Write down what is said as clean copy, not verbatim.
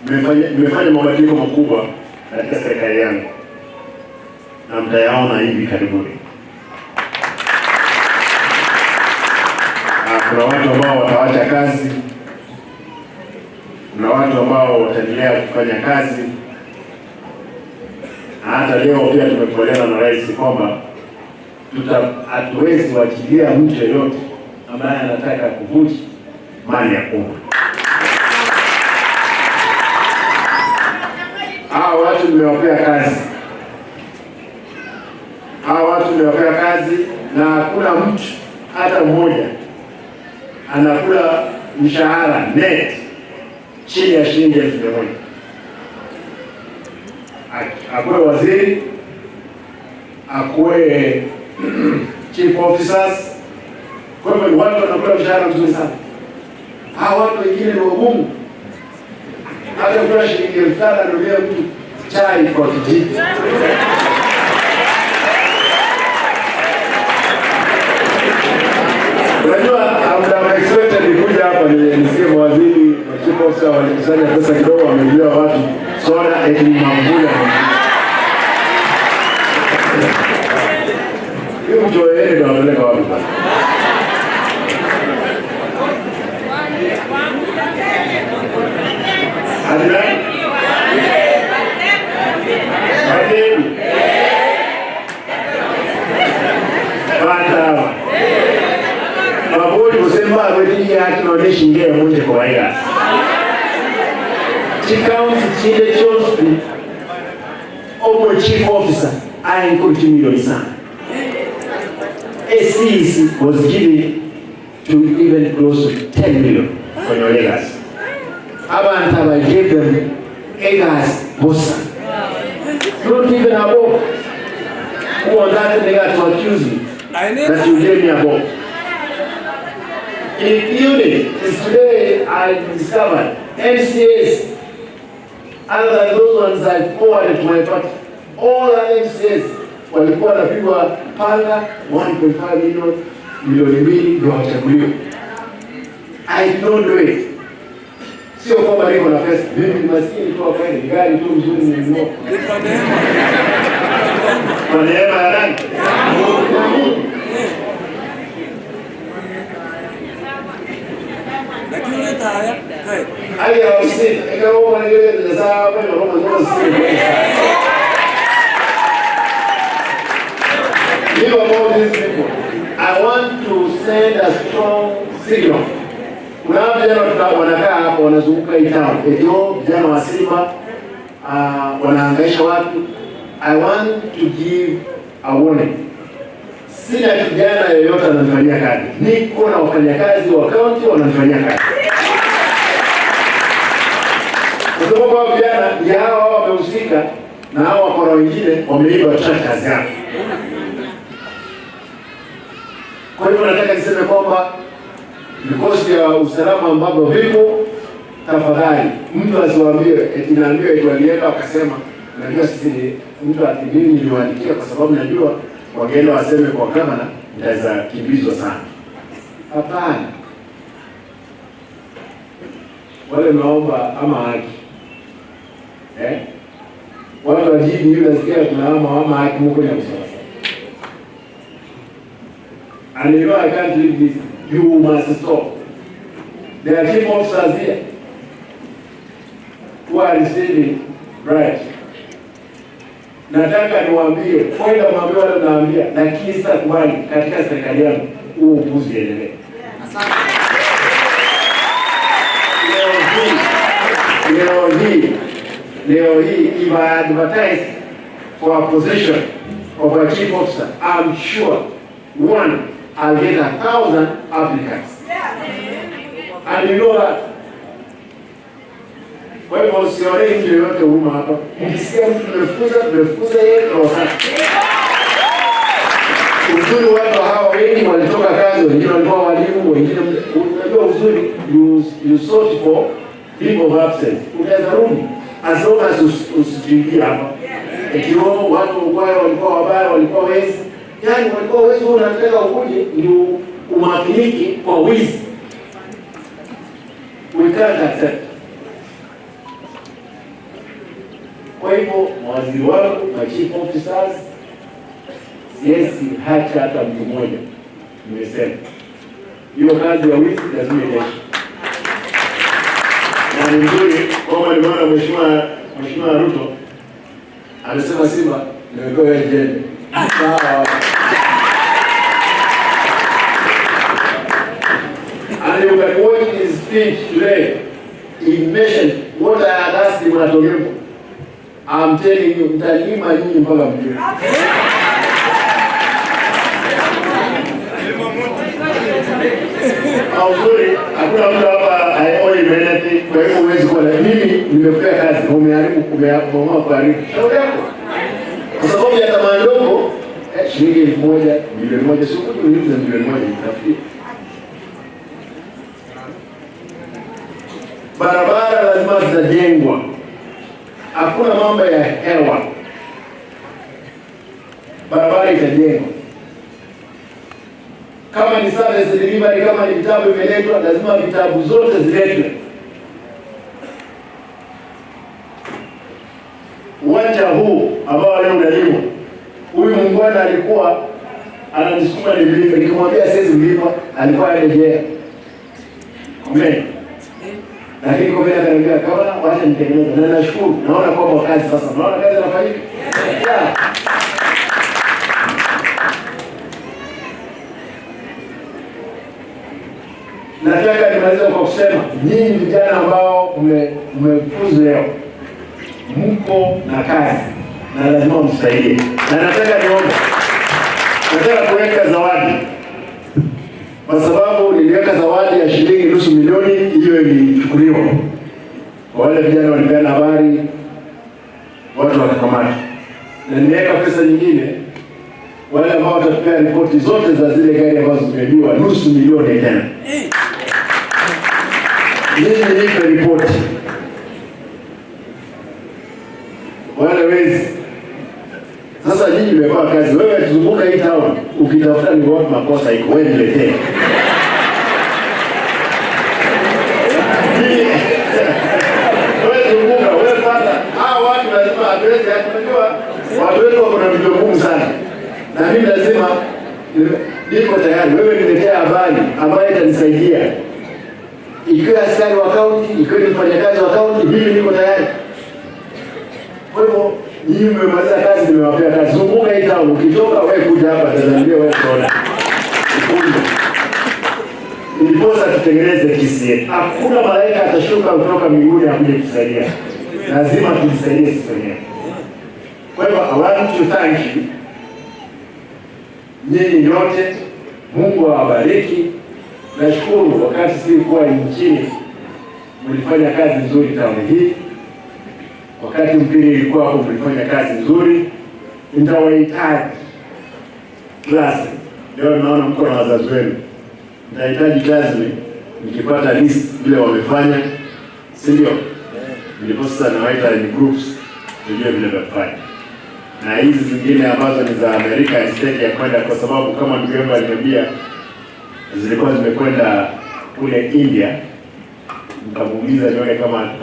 Nimefanya mabadiliko makubwa katika serikali yangu na mtayaona hivi karibuni. Kuna watu ambao watawacha kazi, kuna watu ambao wataendelea kufanya kazi. Hata leo pia tumekubaliana na rais kwamba hatuwezi kuachilia mtu yeyote ambaye anataka kuvuja mali ya umma. Hao watu nimewapea kazi, na hakuna mtu hata mmoja anakula mshahara net chini ya shilingi 1,000. Akuwe waziri, akuwe chief officers. Kwa hivyo watu wanakula mshahara mzuri sana. Hao watu wengine ni wagumu. Hata kwa shilingi 5,000 ndio mtu chai kwa kijiji. Unajua I'm expected nikuja hapa nisikie waziri na chief officer walikusanya pesa kidogo, wamejua watu soda eti mambula. Hiyo mtu yeye ndio anapeleka wapi bwana? Shinge mmoja kwa waya. Chikaunti chile chosi omo chief officer ainkuti milioni sana. SCs was given to even close to 10 million for your legacy. Abantaba gave them acres bossa. Not even a book. Who was that nigga to accuse me that you gave me a book? Including today I discovered MCAs other than those ones I forwarded to my party. All the MCAs walikuwa wanapigwa panga 1.5 milioni 2 ndio wachaguliwe. I don't do it. Sio kwamba niko na pesa. Mimi ni maskini tu hapa, ni gari tu mzuri nilinunua. Kwa neema ya nani? I have seen, I go over here to the South, I don't know. You about these people, I want to send a strong signal. Kuna vijana wanakaa hapo wanazunguka hii town. Ndio vijana wa Simba wanahangaisha watu. I want to give a warning. Sina kijana yeyote anafanyia kazi. Niko na wafanyakazi wa county wanafanyia kazi. Kwa sababu vijana hao wamehusika na hao wakora wengine wameiba kazi yao. Kwa hivyo nataka niseme kwamba vikosi vya usalama ambavyo vipo, tafadhali mtu asiwaambie eti naambiwa eti walienda wakasema najua sisi mtu atimini niliwaandikia kwa sababu najua wageenda waseme kwa kamera nitaweza kimbizwa sana. Hapana. Wale naomba ama haki. Watu wajibu yule nasikia tunaomba ama haki Mungu ni msaada. And you know I can't leave this. You must stop. There are chief officers here who are receiving bribes. Nataka niwaambie, kwenda mwambie wale naambia, lakini sasa kubali katika serikali yangu huo upuzi endelee. Leo hii if I advertise for a position of a chief officer, I'm sure I'll get 1,000 applicants. And you know that. Kwa hivyo usione mtu yoyote huma hapa. Ukisikia mtu tumefukuza yeye roho. Uzuri watu hawa wengi walitoka kazi, wengine walikuwa walimu, wengine unajua uzuri you sort for people of absence. Unaweza rudi as long as usijiingia hapa. Ikiwa watu walikuwa wabaya, walikuwa wezi, yani walikuwa wezi, unataka ukuje ndio umakiniki kwa wizi. We can't accept. Kwa hivyo mawaziri wako, ma chief officers, siwezi hacha hata mtu mmoja. Nimesema hiyo kazi ya wizi lazima iendeshwe. Na ni nzuri kama nimeona Mheshimiwa Ruto amesema Simba nimepewa jembe. Sawa. And you can watch his speech today. He mentioned what I had asked him at Olimpo. I'm telling you, mtalima nyinyi mpaka mjue. Uzuri, hakuna mtu hapa aoi meneti, kwa hivyo huwezi kuwa na mimi nimekupea kazi, umeharibu, umeamua kuharibu. Shauri yako. Kwa sababu ya tamaa ndogo, shilingi 1,000, milioni 1, sio kitu hizo milioni 1 itafikia. Barabara lazima zitajengwa. Hakuna mambo ya hewa. Barabara itajengwa. Kama ni service delivery, kama ni vitabu vimeletwa, lazima vitabu zote ziletwe. Uwanja huu ambao leo unalimwa, huyu muungwana alikuwa ananisukuma ni mlima, nikimwambia siwezi mlima, alikuwa anarejea. Amen. Lakini kwa vile akaniambia kama wacha nitengeneze, na nashukuru, naona kwamba kazi sasa, naona kazi inafanyika. Nataka nimalize kwa kusema nyinyi vijana ambao mmefuzu leo, mko na kazi na lazima msaidie. Na nataka niombe, nataka kuweka zawadi, kwa sababu niliweka zawadi ya shilingi nusu milioni, hiyo ilichukuliwa. Kwa wale vijana walipeana habari, watu wakakamata. Na niweka pesa nyingine, wale ambao watatupea ripoti zote za zile gari ambazo zimeibiwa, nusu milioni tena. Mimi nipe ripoti. Wale wezi. Sasa nyinyi mmepaa kazi. Wewe tuzunguka hii town, ukitafuta ni wapi makosa iko, wewe niletee. Wewe tuzunguka, wewe pata. Hao watu lazima address, unajua watu wetu wako na vitu ngumu sana. Na mimi lazima niko tayari. Wewe niletee habari ambayo itanisaidia. Ikiwa askari wa kaunti, ikiwa ni mfanyakazi wa kaunti, mimi niko tayari. Kwa hivyo, nyinyi mmemaliza kazi, nimewapea kazi. Zunguka hii town, ukitoka wewe kuja hapa, tazamia wewe kuona. Ndiposa tutengeneze Kisii. Hakuna malaika atashuka kutoka mbinguni akuje kusaidia. Lazima tujisaidie sisi wenyewe. Kwa hivyo, I want to thank you. Nyinyi nyote, Mungu awabariki. Nashukuru wakati sikuwa nchini, mlifanya kazi nzuri tauni hii. Wakati mpira ilikuwa hapo, mlifanya kazi nzuri. Nitawahitaji klasi. Leo naona mko na wazazi wenu. Nitahitaji klasi nikipata list vile wamefanya. Si ndio? Niliposta na waita in groups ndio vile wamefanya. Na hizi zingine ambazo ni za America state ya kwenda, kwa sababu kama ndugu yangu aliniambia zilikuwa zimekwenda kule India, nikamuuliza nione kama